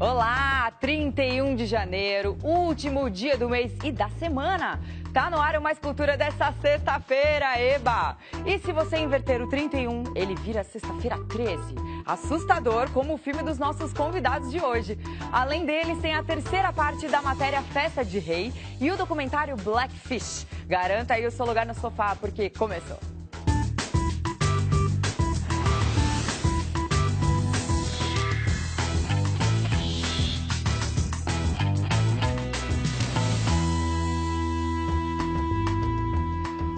Olá, 31 de janeiro, último dia do mês e da semana. Tá no ar o Mais Cultura dessa sexta-feira, eba! E se você inverter o 31, ele vira sexta-feira 13. Assustador como o filme dos nossos convidados de hoje. Além deles, tem a terceira parte da matéria Festa de Rei e o documentário Blackfish. Garanta aí o seu lugar no sofá, porque começou.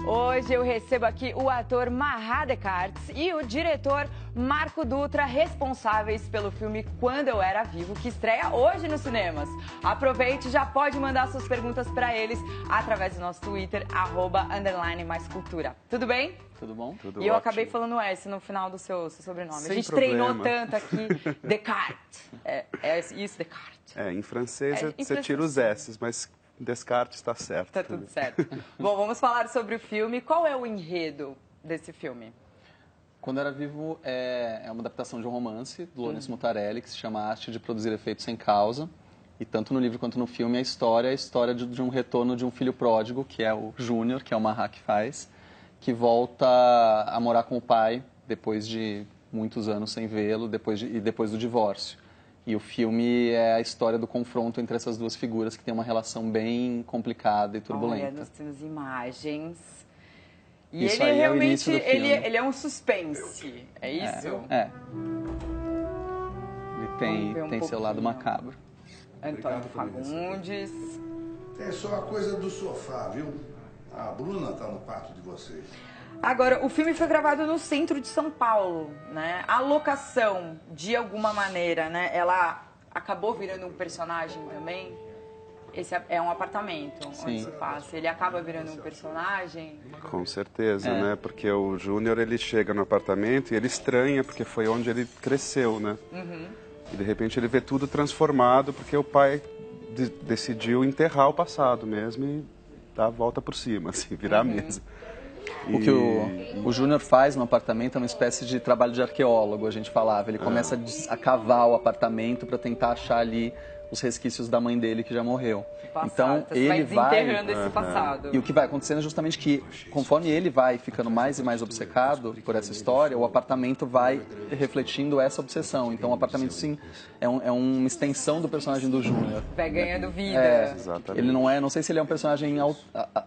Hoje eu recebo aqui o ator Mahat Descartes e o diretor Marco Dutra, responsáveis pelo filme Quando Eu Era Vivo, que estreia hoje nos cinemas. Aproveite e já pode mandar suas perguntas para eles através do nosso Twitter, @_maiscultura. Tudo bem? Tudo bom? Tudo E eu ótimo. acabei falando S no final do seu sobrenome. Sem a gente problema. treinou tanto aqui. Descartes. É isso, Descartes. Em francês em você francês. tira os S's, mas Descartes está certo. Tá tudo certo. Bom, vamos falar sobre o filme. Qual é o enredo desse filme? Quando Era Vivo é uma adaptação de um romance do Lourenço Mutarelli, que se chama Arte de Produzir Efeitos Sem Causa. E tanto no livro quanto no filme, a história de um retorno de um filho pródigo, que é o Júnior, que é o Mahat que faz, que volta a morar com o pai depois de muitos anos sem vê-lo, depois do divórcio. E o filme é a história do confronto entre essas duas figuras, que tem uma relação bem complicada e turbulenta. Olha, nós temos imagens. E Isso ele aí é o realmente, início do filme. ele é um suspense, é isso? É. Ele Vamos ver um tem seu lado pouquinho. macabro. Antônio Fagundes. É só a coisa do sofá, viu? A Bruna tá no quarto de vocês. Agora, o filme foi gravado no centro de São Paulo, né? A locação, de alguma maneira, né? Ela acabou virando um personagem também. Esse é um apartamento onde Sim. se passa. Ele acaba virando um personagem. Com certeza, né? Porque o Júnior, ele chega no apartamento e ele estranha, porque foi onde ele cresceu, né? E de repente ele vê tudo transformado, porque o pai decidiu enterrar o passado mesmo e dar a volta por cima, assim, virar a mesa. O que o Júnior faz no apartamento é uma espécie de trabalho de arqueólogo, a gente falava. Ele começa a cavar o apartamento para tentar achar ali os resquícios da mãe dele que já morreu. Então você vai ele desenterrando esse passado. E o que vai acontecendo é justamente que, conforme ele vai ficando mais e mais obcecado por essa história, o apartamento vai refletindo essa obsessão. Então o apartamento, sim, é uma extensão do personagem do Júnior. Vai ganhando vida. Exatamente. Ele não sei se ele é um personagem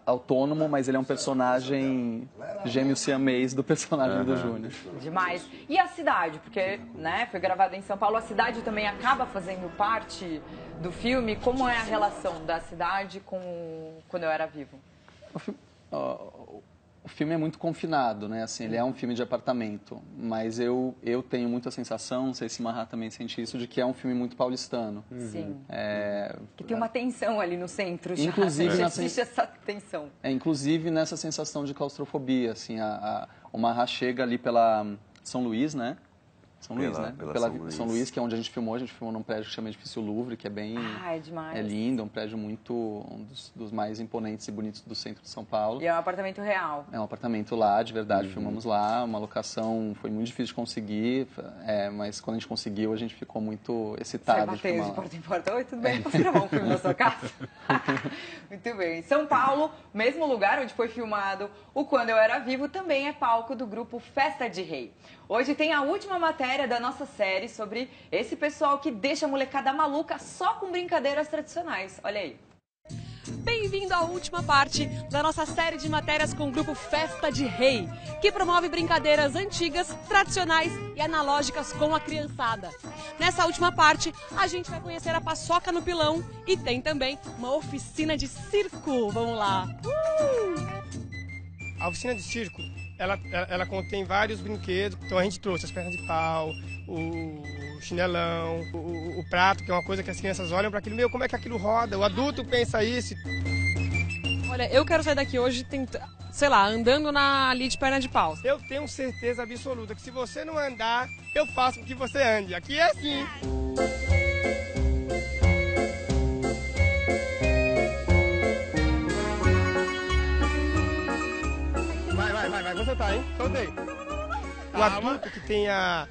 autônomo, mas ele é um personagem gêmeo siamês do personagem do Júnior. Demais. E a cidade? Porque, né, foi gravada em São Paulo. A cidade também acaba fazendo parte do filme. Como é a relação da cidade com Quando Eu Era Vivo? O filme é muito confinado, né? Assim, ele é um filme de apartamento, mas eu tenho muita sensação, não sei se Mahat também sente isso, de que é um filme muito paulistano. Sim. Que tem uma tensão ali no centro já. Inclusive, Já existe essa tensão. Inclusive nessa sensação de claustrofobia, assim, o Mahat chega ali pela São Luís, né? São Luís, né? Pela São Luís, que é onde a gente filmou num prédio que chama Edifício Louvre, que é bem... É demais. É lindo, é um prédio um dos mais imponentes e bonitos do centro de São Paulo. E é um apartamento real. É um apartamento lá, de verdade, filmamos lá, uma locação foi muito difícil de conseguir, mas quando a gente conseguiu, a gente ficou muito excitado. Você bateu de porta em porta. Oi, tudo bem? Posso gravar um filme na sua casa? Muito bem. São Paulo, mesmo lugar onde foi filmado o Quando Eu Era Vivo, também é palco do grupo Festa de Rei. Hoje tem a última matéria da nossa série sobre esse pessoal que deixa a molecada maluca só com brincadeiras tradicionais. Olha aí. Bem-vindo à última parte da nossa série de matérias com o grupo Festa de Rei, que promove brincadeiras antigas, tradicionais e analógicas com a criançada. Nessa última parte, a gente vai conhecer a paçoca no pilão e tem também uma oficina de circo. Vamos lá! A oficina de circo, ela contém vários brinquedos. Então a gente trouxe as pernas de pau, o chinelão, o prato, que é uma coisa que as crianças olham para aquilo, como é que aquilo roda? O adulto pensa isso. Olha, eu quero sair daqui hoje, sei lá, andando ali de perna de pau. Eu tenho certeza absoluta que se você não andar, eu faço com que você ande. Aqui é assim. Vai, você tá, hein? Soltei. O adulto que tem a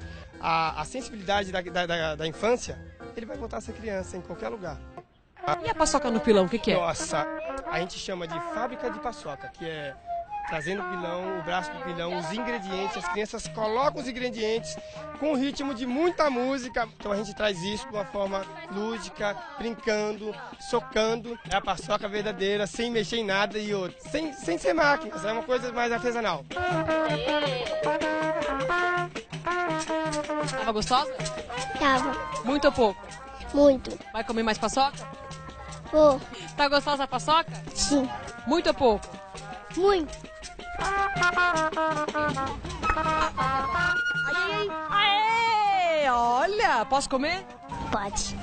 sensibilidade da infância, ele vai voltar a ser criança em qualquer lugar. E a paçoca no pilão, o que é? Nossa, a gente chama de fábrica de paçoca, que é trazendo o pilão, o braço do pilão, os ingredientes, as crianças colocam os ingredientes com o ritmo de muita música. Então a gente traz isso de uma forma lúdica, brincando, socando. É a paçoca verdadeira, sem mexer em nada e outra. Sem ser máquinas, é uma coisa mais artesanal. Tava gostosa? Tava. Muito ou pouco? Muito. Vai comer mais paçoca? Vou. Tá gostosa a paçoca? Sim. Muito ou pouco? Muito. Aê! Olha, posso comer? Pode.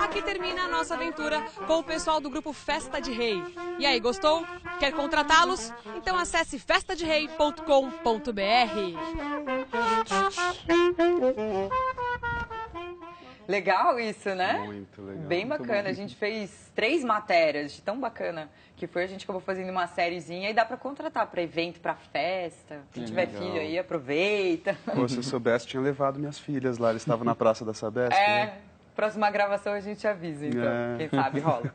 Aqui termina a nossa aventura com o pessoal do grupo Festa de Rei. E aí, gostou? Quer contratá-los? Então acesse festaderei.com.br. Legal isso, né? Muito legal. Bem muito bacana. bom. A gente fez 3 matérias, de tão bacana que foi. A gente acabou fazendo uma sériezinha e dá pra contratar pra evento, pra festa. Quem tiver legal. filho aí, aproveita. Pô, se eu soubesse, tinha levado minhas filhas lá. Eles estavam na Praça da Sabesp, É, né? próxima gravação a gente avisa, então. É. Quem sabe rola.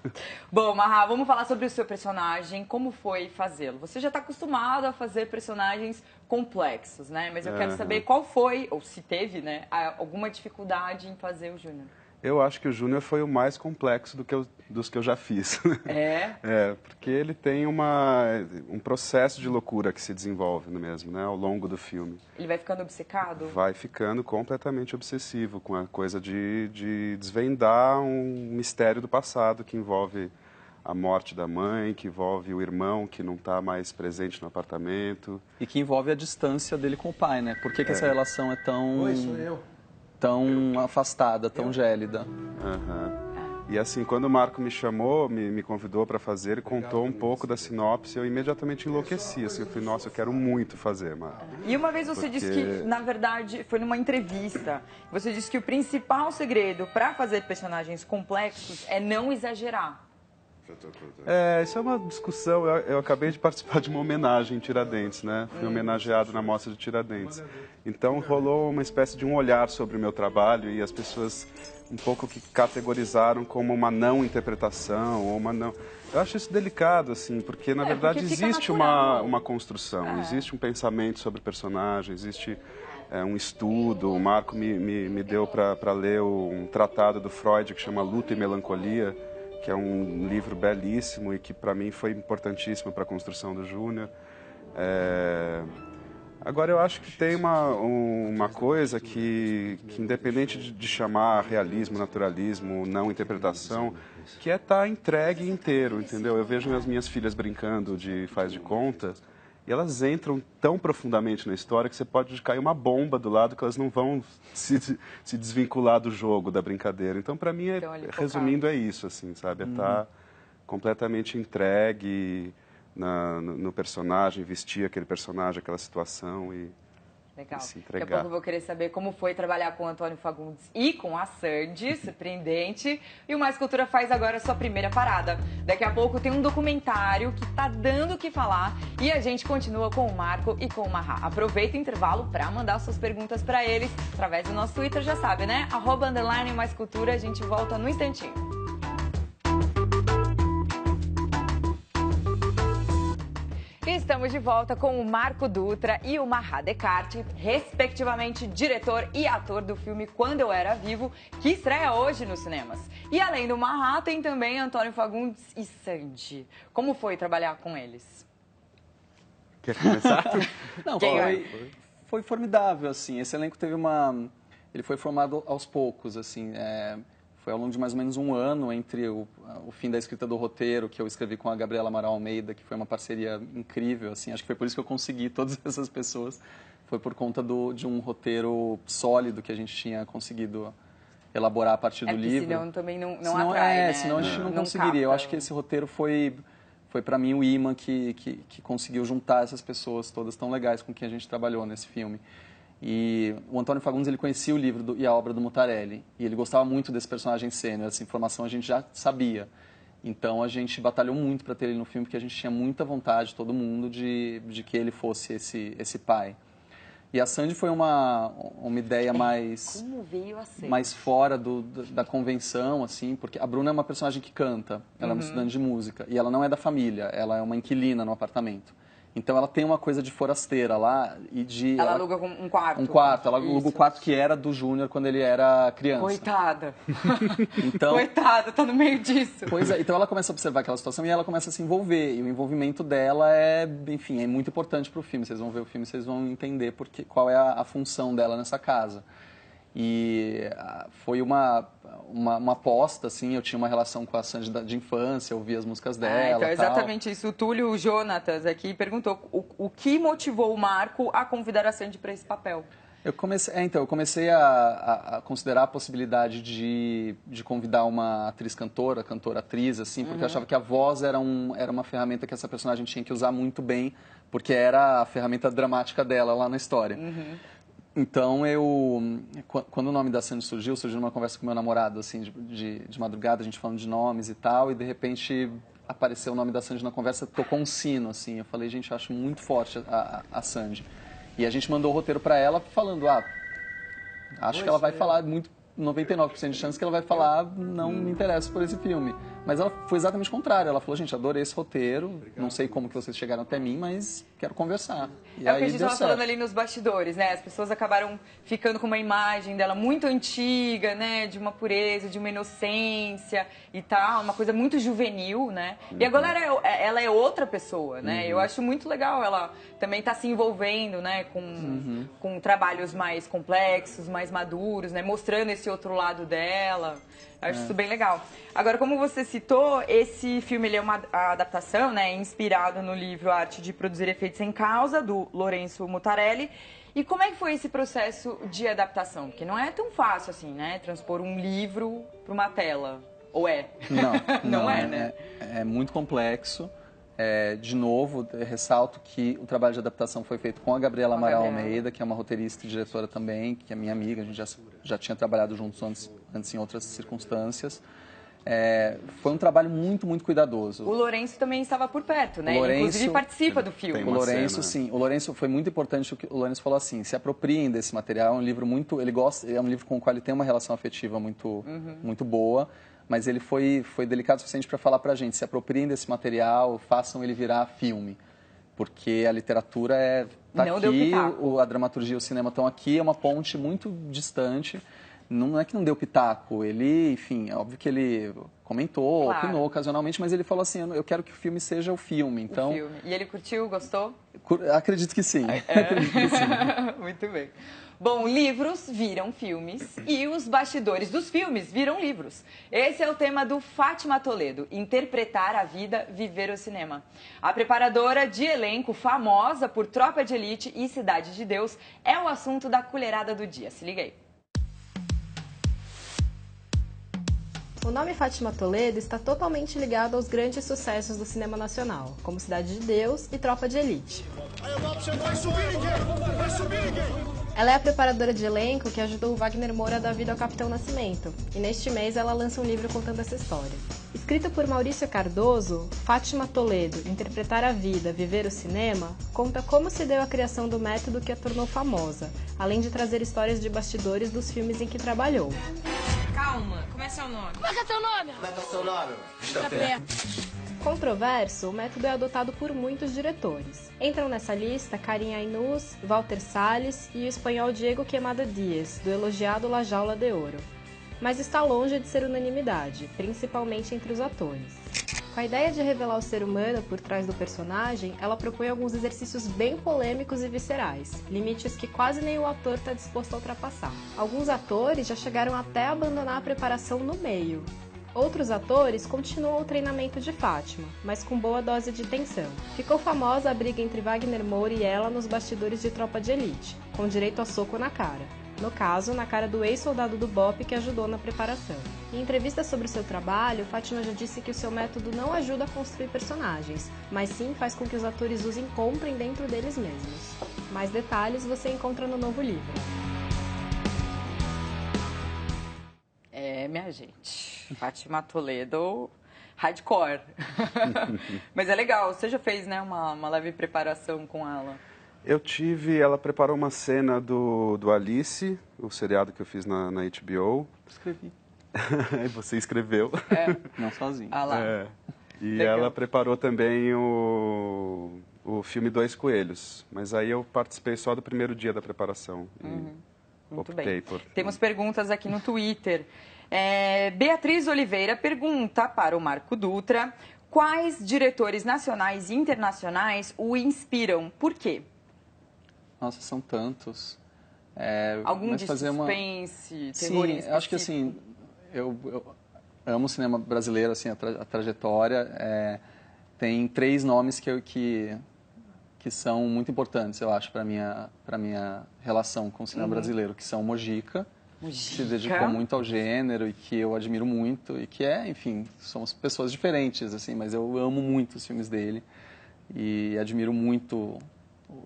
Bom, Marra, vamos falar sobre o seu personagem, como foi fazê-lo. Você já está acostumado a fazer personagens complexos, né? Mas eu quero saber qual foi, ou se teve, né, alguma dificuldade em fazer o Júnior. Eu acho que o Júnior foi o mais complexo dos que eu já fiz. É? É, porque ele tem um processo de loucura que se desenvolve mesmo, né, ao longo do filme. Ele vai ficando obcecado? Vai ficando completamente obsessivo com a coisa de desvendar um mistério do passado que envolve a morte da mãe, que envolve o irmão que não está mais presente no apartamento. E que envolve a distância dele com o pai, né? Por que, que essa relação é tão... Oi, sou eu. tão afastada, tão gélida? Aham. E assim, quando o Marco me chamou, me convidou para fazer, ele contou um pouco da sinopse, eu imediatamente enlouqueci, assim, eu falei, nossa, eu quero muito fazer, Marco. E uma vez você disse que, na verdade, foi numa entrevista, você disse que o principal segredo para fazer personagens complexos é não exagerar. É, isso é uma discussão, eu acabei de participar de uma homenagem em Tiradentes, né? Fui homenageado na Mostra de Tiradentes. Então rolou uma espécie de um olhar sobre o meu trabalho e as pessoas um pouco que categorizaram como uma não interpretação ou uma não... Eu acho isso delicado, assim, porque na verdade porque fica existe natural. uma construção, existe um pensamento sobre o personagem, existe um estudo. O Marco me deu para ler um tratado do Freud que chama Luto e Melancolia, que é um livro belíssimo e que para mim foi importantíssimo para a construção do Júnior. Agora eu acho que tem uma coisa que independente de chamar realismo, naturalismo, não interpretação, que é estar entregue inteiro, entendeu? Eu vejo as minhas filhas brincando de faz de conta e elas entram tão profundamente na história que você pode cair uma bomba do lado que elas não vão se desvincular do jogo, da brincadeira. Então, para mim, resumindo, é isso, assim, sabe? É estar completamente entregue no personagem, vestir aquele personagem, aquela situação e Legal. se Daqui a entregar. pouco eu vou querer saber como foi trabalhar com o Antônio Fagundes e com a Sandy, surpreendente. E o Mais Cultura faz agora a sua primeira parada. Daqui a pouco tem um documentário que tá dando o que falar e a gente continua com o Marco e com o Marra. Aproveita o intervalo para mandar suas perguntas para eles através do nosso Twitter, já sabe, né? @_Mais Cultura. A gente volta no instantinho. Estamos de volta com o Marco Dutra e o Marra Descartes, respectivamente diretor e ator do filme Quando Eu Era Vivo, que estreia hoje nos cinemas. E além do Marra, tem também Antônio Fagundes e Sandy. Como foi trabalhar com eles? Quer começar? Não, Quem foi formidável, assim. Esse elenco teve ele foi formado aos poucos, assim. Foi ao longo de mais ou menos um ano entre o fim da escrita do roteiro, que eu escrevi com a Gabriela Amaral Almeida, que foi uma parceria incrível, assim. Acho que foi por isso que eu consegui todas essas pessoas. Foi por conta de um roteiro sólido que a gente tinha conseguido elaborar a partir do livro. Senão também não atrai, né? Senão a gente não conseguiria. Eu acho que esse roteiro foi para mim o imã que conseguiu juntar essas pessoas todas tão legais com quem a gente trabalhou nesse filme. E o Antônio Fagundes, ele conhecia o livro e a obra do Mutarelli. E ele gostava muito desse personagem sênior. Essa informação a gente já sabia. Então a gente batalhou muito para ter ele no filme, porque a gente tinha muita vontade, todo mundo, de que ele fosse esse pai. E a Sandy foi uma ideia mais... Como veio a ser? Mais fora da convenção, assim, porque a Bruna é uma personagem que canta, ela é uma estudante de música, e ela não é da família, ela é uma inquilina no apartamento. Então ela tem uma coisa de forasteira lá e de... Ela aluga um quarto. Um quarto, ela aluga o quarto que era do Júnior quando ele era criança. Coitada. Então, Coitada, tá no meio disso. pois é, então ela começa a observar aquela situação e ela começa a se envolver. E o envolvimento dela é, enfim, é muito importante pro filme. Vocês vão ver o filme, vocês vão entender qual é a função dela nessa casa. E foi uma aposta, assim, eu tinha uma relação com a Sandy de infância, eu ouvia as músicas dela. Então, exatamente isso. O Túlio Jonatas aqui perguntou o que motivou o Marco a convidar a Sandy para esse papel. Eu comecei a considerar a possibilidade de convidar uma cantora-atriz, assim, porque eu achava que a voz era uma ferramenta que essa personagem tinha que usar muito bem, porque era a ferramenta dramática dela lá na história. Então, quando o nome da Sandy surgiu numa conversa com meu namorado, assim, de madrugada, a gente falando de nomes e tal, e de repente apareceu o nome da Sandy na conversa, tocou um sino, assim. Eu falei, gente, eu acho muito forte a Sandy. E a gente mandou o roteiro para ela falando, acho que ela vai falar 99% de chance que ela vai falar, não me interesso por esse filme. Mas ela foi exatamente o contrário. Ela falou, gente, adorei esse roteiro, não sei como que vocês chegaram até mim, mas quero conversar. E É aí o que a gente deu estava certo. falando ali nos bastidores, né? As pessoas acabaram ficando com uma imagem dela muito antiga, né? De uma pureza, de uma inocência e tal, uma coisa muito juvenil, né? E agora ela é outra pessoa, né? Eu acho muito legal ela também tá se envolvendo, né? Com trabalhos mais complexos, mais maduros, né? Mostrando esse outro lado dela. Acho isso bem legal. Agora, como você citou, esse filme ele é uma adaptação, né, inspirado no livro Arte de Produzir Efeitos Sem Causa, do Lourenço Mutarelli. E como é que foi esse processo de adaptação? Porque não é tão fácil assim, né, transpor um livro para uma tela. Ou é? Não é, né? É muito complexo. De novo, ressalto que o trabalho de adaptação foi feito com a Gabriela Amaral Almeida, que é uma roteirista e diretora também, que é minha amiga, a gente já tinha trabalhado juntos antes em outras circunstâncias. Foi um trabalho muito, muito cuidadoso. O Lourenço também estava por perto, né? Ele, inclusive, participa do filme. O Lourenço, sim. O Lourenço foi muito importante. O Lourenço falou assim, se apropriem desse material. É um livro muito... é um livro com o qual ele tem uma relação afetiva muito, muito boa. Mas ele foi delicado o suficiente para falar para a gente, se apropriem desse material, façam ele virar filme. Porque a literatura tá aqui, a dramaturgia e o cinema estão aqui, é uma ponte muito distante. Não é que não deu pitaco, ele, enfim, é óbvio que ele comentou, opinou ocasionalmente, mas ele falou assim, eu quero que o filme seja o filme. Então, E ele curtiu, gostou? Acredito que sim. Acredito que sim. Muito bem. Bom, livros viram filmes e os bastidores dos filmes viram livros. Esse é o tema do Fátima Toledo, interpretar a vida, viver o cinema. A preparadora de elenco, famosa por Tropa de Elite e Cidade de Deus, é o assunto da colherada do dia. Se liga aí. O nome Fátima Toledo está totalmente ligado aos grandes sucessos do cinema nacional, como Cidade de Deus e Tropa de Elite. Ela é a preparadora de elenco que ajudou o Wagner Moura a dar vida ao Capitão Nascimento, e neste mês ela lança um livro contando essa história. Escrito por Maurício Cardoso, Fátima Toledo, Interpretar a Vida, Viver o Cinema, conta como se deu a criação do método que a tornou famosa, além de trazer histórias de bastidores dos filmes em que trabalhou. Calma, como é seu nome? Como é que é seu nome? Como é que é o seu nome? Controverso, o método é adotado por muitos diretores. Entram nessa lista Karim Ainuz, Walter Salles e o espanhol Diego Quemada Dias, do elogiado La Jaula de Ouro. Mas está longe de ser unanimidade, principalmente entre os atores. Com a ideia de revelar o ser humano por trás do personagem, ela propõe alguns exercícios bem polêmicos e viscerais, limites que quase nenhum ator está disposto a ultrapassar. Alguns atores já chegaram até a abandonar a preparação no meio. Outros atores continuam o treinamento de Fátima, mas com boa dose de tensão. Ficou famosa a briga entre Wagner Moura e ela nos bastidores de Tropa de Elite, com direito a soco na cara. No caso, na cara do ex-soldado do BOPE que ajudou na preparação. Em entrevista sobre o seu trabalho, Fátima já disse que o seu método não ajuda a construir personagens, mas sim faz com que os atores os encontrem dentro deles mesmos. Mais detalhes você encontra no novo livro. Minha gente, Fátima Toledo, hardcore. Mas é legal, você já fez, né, uma leve preparação com ela? Ela preparou uma cena do Alice, o seriado que eu fiz na HBO. Escrevi. E você escreveu. Não sozinho. Ah lá. E Legal. ela preparou também o filme Dois Coelhos. Mas aí eu participei só do primeiro dia da preparação. Muito Optei bem. por... Temos perguntas aqui no Twitter. Beatriz Oliveira pergunta para o Marco Dutra quais diretores nacionais e internacionais o inspiram. Por quê? Nossa, são tantos. Algum mas de fazer suspense, terror em Sim, acho que assim, eu amo o cinema brasileiro, assim, a trajetória. Tem 3 nomes que são muito importantes, eu acho, para minha relação com o cinema brasileiro, que são Mojica, que se dedicou muito ao gênero e que eu admiro muito, e que enfim, somos pessoas diferentes, assim, mas eu amo muito os filmes dele e admiro muito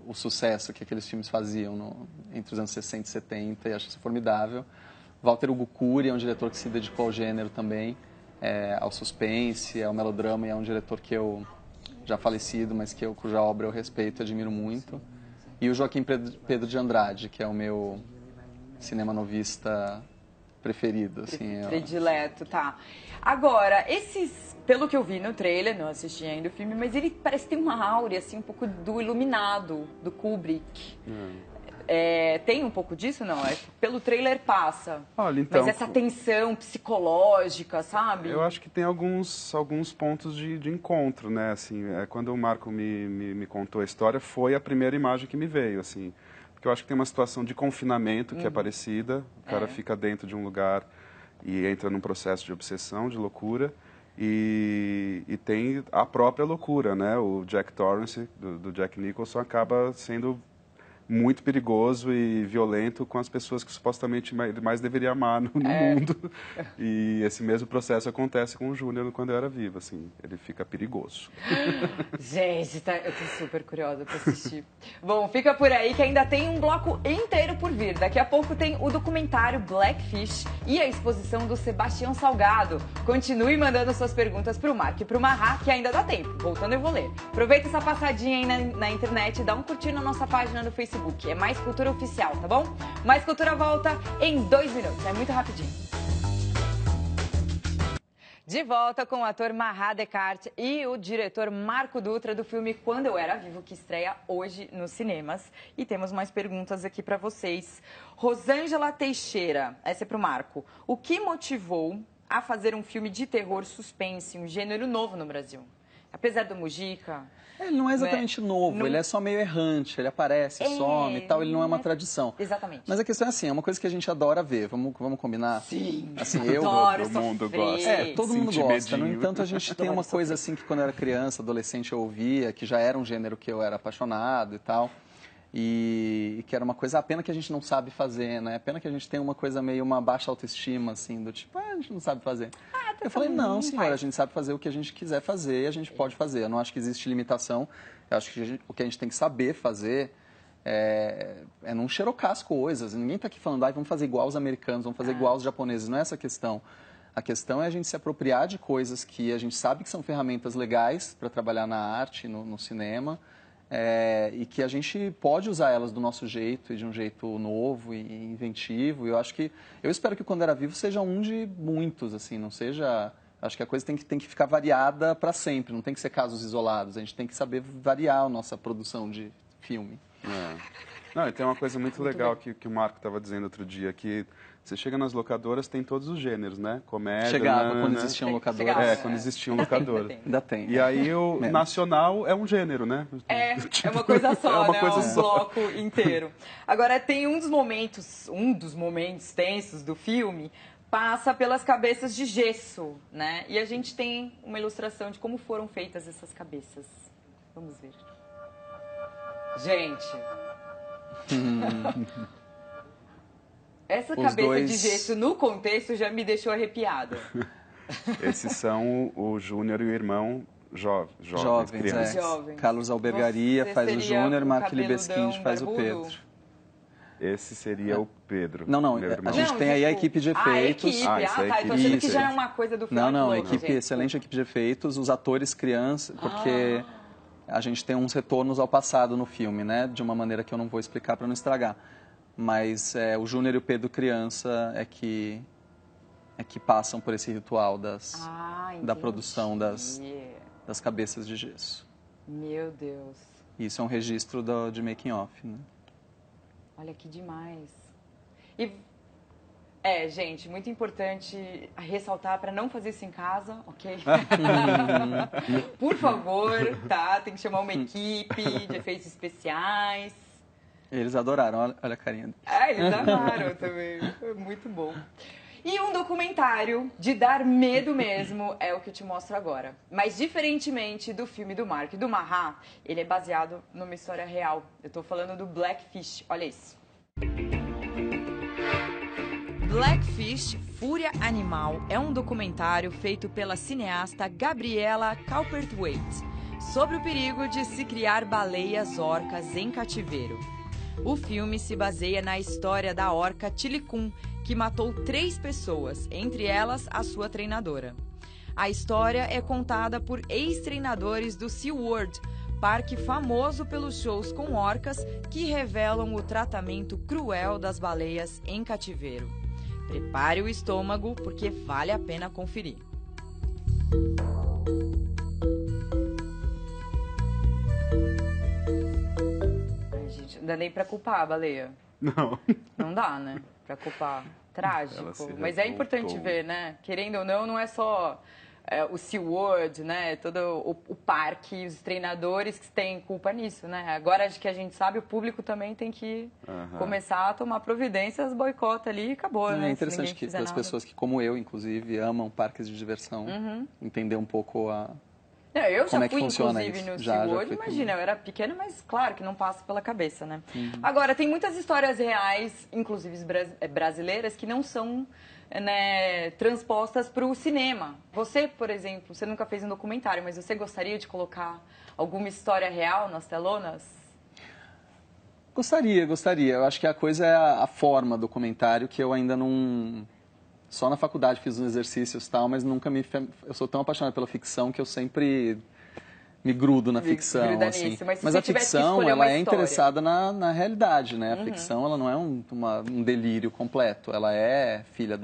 o sucesso que aqueles filmes faziam entre os anos 60 e 70, e acho isso formidável. Walter Hugo Cury é um diretor que se dedicou ao gênero também, ao suspense, ao melodrama, e é um diretor que eu, já falecido, mas cuja obra eu respeito e admiro muito. E o Joaquim Pedro de Andrade, que é o meu cinema novista preferido. Assim, predileto, tá. Agora, pelo que eu vi no trailer, não assisti ainda o filme, mas ele parece ter uma áurea, assim, um pouco do Iluminado, do Kubrick. Tem um pouco disso, não? Pelo trailer passa. Olha, então, mas essa tensão psicológica, sabe? Eu acho que tem alguns pontos de encontro, né? Assim, quando o Marco me contou a história, foi a primeira imagem que me veio, assim. Porque eu acho que tem uma situação de confinamento que é parecida. O cara fica dentro de um lugar e entra num processo de obsessão, de loucura. E tem a própria loucura, né? O Jack Torrance, do Jack Nicholson, acaba sendo muito perigoso e violento com as pessoas que supostamente mais deveria amar no mundo. E esse mesmo processo acontece com o Júnior quando eu era vivo, assim, ele fica perigoso. Gente, eu tô super curiosa pra assistir. Bom, fica por aí que ainda tem um bloco inteiro por vir. Daqui a pouco tem o documentário Blackfish e a exposição do Sebastião Salgado. Continue mandando suas perguntas pro Marco e pro Marra, que ainda dá tempo. Voltando, eu vou ler. Aproveita essa passadinha aí na internet e dá um curtir na nossa página no Facebook. É Mais Cultura Oficial, tá bom? Mais Cultura volta em 2 minutos, é muito rapidinho. De volta com o ator Marra Descartes e o diretor Marco Dutra do filme Quando Eu Era Vivo, que estreia hoje nos cinemas. E temos mais perguntas aqui para vocês. Rosângela Teixeira, essa é pro Marco. O que motivou a fazer um filme de terror suspense, um gênero novo no Brasil? Apesar do Mujica... Ele não é exatamente novo, ele é só meio errante, ele aparece, some e tal, ele não é uma tradição. Exatamente. Mas a questão é assim, é uma coisa que a gente adora ver, vamos combinar? Sim, assim, todo mundo gosta. Todo mundo gosta, no entanto a gente tem uma coisa assim que quando eu era criança, adolescente eu ouvia, que já era um gênero que eu era apaixonado e tal, e que era uma coisa, a pena que a gente não sabe fazer, né? A pena que a gente tem uma coisa meio uma baixa autoestima, assim, do tipo, a gente não sabe fazer. Eu falei, não, senhora, a gente sabe fazer o que a gente quiser fazer, a gente pode fazer. Eu não acho que existe limitação. Eu acho que o que a gente tem que saber fazer é não xerocar as coisas. Ninguém está aqui falando, vamos fazer igual os americanos, vamos fazer igual os japoneses. Não é essa a questão. A questão é a gente se apropriar de coisas que a gente sabe que são ferramentas legais para trabalhar na arte, no cinema, e que a gente pode usar elas do nosso jeito e de um jeito novo e inventivo. Eu espero que o Quando Era Vivo seja um de muitos, assim, não seja... Acho que a coisa tem que ficar variada para sempre, não tem que ser casos isolados. A gente tem que saber variar a nossa produção de filme. Não, e tem uma coisa muito legal que o Marco estava dizendo outro dia, que você chega nas locadoras, tem todos os gêneros, né? Comédia... Chegava quando existiam locadoras. Quando existiam locadoras. Ainda tem. E aí o nacional é um gênero, né? É uma coisa só, uma coisa só. Bloco inteiro. Agora, tem um dos momentos tensos do filme, passa pelas cabeças de gesso, né? E a gente tem uma ilustração de como foram feitas essas cabeças. Vamos ver. Gente... Essa cabeça de gesso no contexto já me deixou arrepiada. Esses são o Júnior e o irmão jovens, crianças. Carlos Albergaria faz o Júnior, Marco Libeskind faz o Pedro. Esse seria o Pedro. Não, a gente tem aí a equipe de efeitos. Tô achando que já é uma coisa do filme. Não, excelente equipe de efeitos, os atores crianças, porque... a gente tem uns retornos ao passado no filme, né? De uma maneira que eu não vou explicar para não estragar. Mas o Júnior e o Pedro criança é que passam por esse ritual da produção das cabeças de gesso. Meu Deus. Isso é um registro de making off, né? Olha que demais. E gente, muito importante ressaltar para não fazer isso em casa, ok? Por favor, tá? Tem que chamar uma equipe de efeitos especiais. Eles adoraram, olha a carinha. Eles amaram também. Foi muito bom. E um documentário de dar medo mesmo é o que eu te mostro agora. Mas diferentemente do filme do Marco e do Maha, ele é baseado numa história real. Eu tô falando do Blackfish, olha isso. Blackfish, Fúria Animal, é um documentário feito pela cineasta Gabriela Cowperthwaite sobre o perigo de se criar baleias orcas em cativeiro. O filme se baseia na história da orca Tilikum, que matou 3 pessoas, entre elas a sua treinadora. A história é contada por ex-treinadores do SeaWorld, parque famoso pelos shows com orcas que revelam o tratamento cruel das baleias em cativeiro. Prepare o estômago, porque vale a pena conferir. Ai, gente, não dá nem pra culpar a baleia. Não. Não dá, né? Pra culpar. Trágico. Mas é importante ver, né? Querendo ou não, não é só o SeaWorld, né? Todo o parque, os treinadores que têm culpa nisso, né? Agora que a gente sabe, o público também tem que começar a tomar providências, boicota ali e acabou, né? É interessante que as pessoas que, como eu, inclusive, amam parques de diversão, entender um pouco eu já como fui, funciona inclusive, isso. no SeaWorld, imagina, eu era pequena, mas claro que não passa pela cabeça, né? Agora, tem muitas histórias reais, inclusive brasileiras, que não são transpostas para o cinema. Você, por exemplo, você nunca fez um documentário, mas você gostaria de colocar alguma história real nas telonas? Gostaria. Eu acho que a coisa é a forma do documentário, que eu ainda não... Só na faculdade fiz uns exercícios e tal, mas nunca eu sou tão apaixonado pela ficção que eu sempre me grudo na ficção, assim. Mas a ficção, ela é interessada na realidade, né? A ficção, ela não é um delírio completo. Ela é filha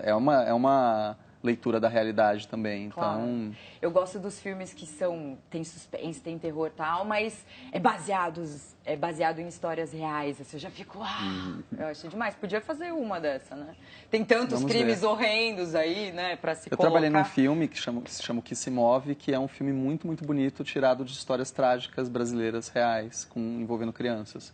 é uma leitura da realidade também. Claro. Então, eu gosto dos filmes que tem suspense, tem terror e tal, mas é baseado em histórias reais. Você já ficou, eu achei demais. Podia fazer uma dessa, né? Tem tantos crimes horrendos aí, né, pra se colocar. Eu trabalhei num filme que se chama O Que Se Move, que é um filme muito, muito bonito, tirado de histórias trágicas brasileiras reais, envolvendo crianças.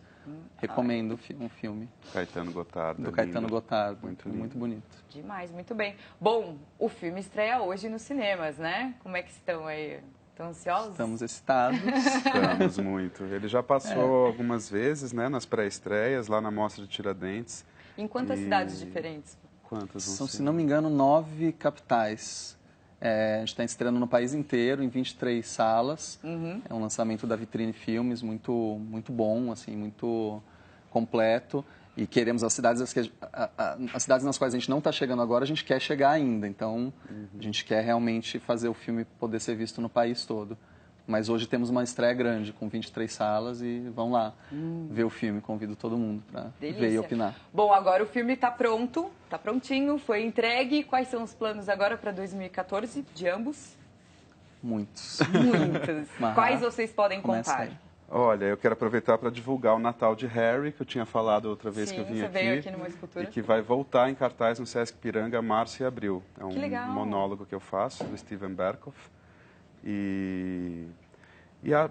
Recomendo um filme. Caetano Gotardo. Do Caetano Gotardo. Muito bonito. Demais, muito bem. Bom, o filme estreia hoje nos cinemas, né? Como é que estão aí? Estão ansiosos? Estamos excitados. Estamos muito. Ele já passou algumas vezes, né, nas pré-estreias, lá na Mostra de Tiradentes. Em quantas cidades diferentes? Quantas? São, se não me engano, 9 capitais. A gente está estreando no país inteiro, em 23 salas. É um lançamento da Vitrine Filmes, muito, muito bom, assim, muito completo. E queremos as cidades nas quais a gente não está chegando agora, a gente quer chegar ainda. Então, a gente quer realmente fazer o filme poder ser visto no país todo. Mas hoje temos uma estreia grande, com 23 salas, e vão lá ver o filme. Convido todo mundo para ver e opinar. Bom, agora o filme está pronto, está prontinho, foi entregue. Quais são os planos agora para 2014 de ambos? Muitos. Muitos. Quais vocês podem contar? Olha, eu quero aproveitar para divulgar o Natal de Harry, que eu tinha falado outra vez que eu vim você aqui. Veio aqui numa escultura. E que vai voltar em cartaz no Sesc Piranga, março e abril. É um monólogo que eu faço, do Steven Berkoff.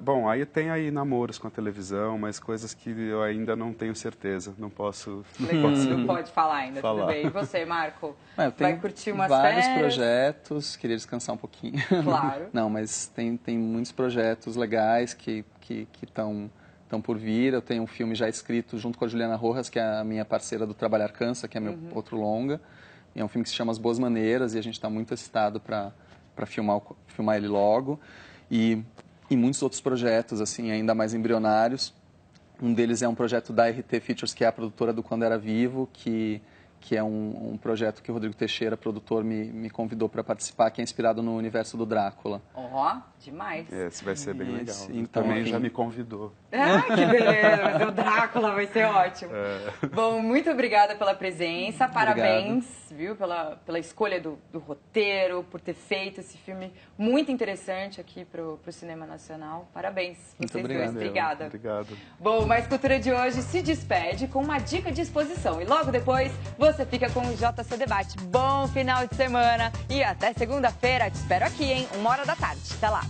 Bom, aí tem aí namoros com a televisão, mas coisas que eu ainda não tenho certeza, não posso... Não pode falar ainda, tudo bem. E você, Marco? Vai curtir umas vários férias? Projetos, queria descansar um pouquinho. Claro. Não, mas tem muitos projetos legais que estão por vir. Eu tenho um filme já escrito junto com a Juliana Rojas, que é a minha parceira do Trabalhar Cansa, que é meu outro longa. E é um filme que se chama As Boas Maneiras, e a gente está muito excitado para filmar ele logo. E muitos outros projetos, assim, ainda mais embrionários. Um deles é um projeto da RT Features, que é a produtora do Quando Era Vivo, que que é um projeto que o Rodrigo Teixeira, produtor, me convidou para participar, que é inspirado no universo do Drácula. Ó, demais. Esse vai ser bem legal. Então, também já me convidou. Ah, que beleza, o Drácula vai ser ótimo. Bom, muito obrigada pela presença, parabéns, viu, pela escolha do roteiro, por ter feito esse filme muito interessante aqui pro cinema nacional. Parabéns, vocês dois. Obrigada. Obrigado. Bom, Mais Cultura de hoje se despede com uma dica de exposição e logo depois você fica com o JC Debate. Bom final de semana e até segunda-feira. Te espero aqui, hein? 13h. Até lá.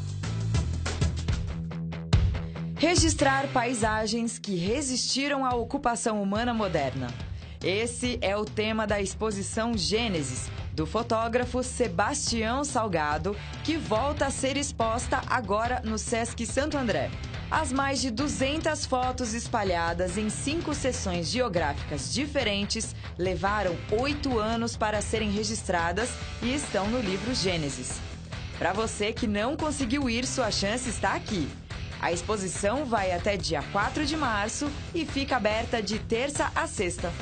Registrar paisagens que resistiram à ocupação humana moderna. Esse é o tema da exposição Gênesis, do fotógrafo Sebastião Salgado, que volta a ser exposta agora no Sesc Santo André. As mais de 200 fotos espalhadas em 5 seções geográficas diferentes levaram 8 anos para serem registradas e estão no livro Gênesis. Para você que não conseguiu ir, sua chance está aqui. A exposição vai até dia 4 de março e fica aberta de terça a sexta.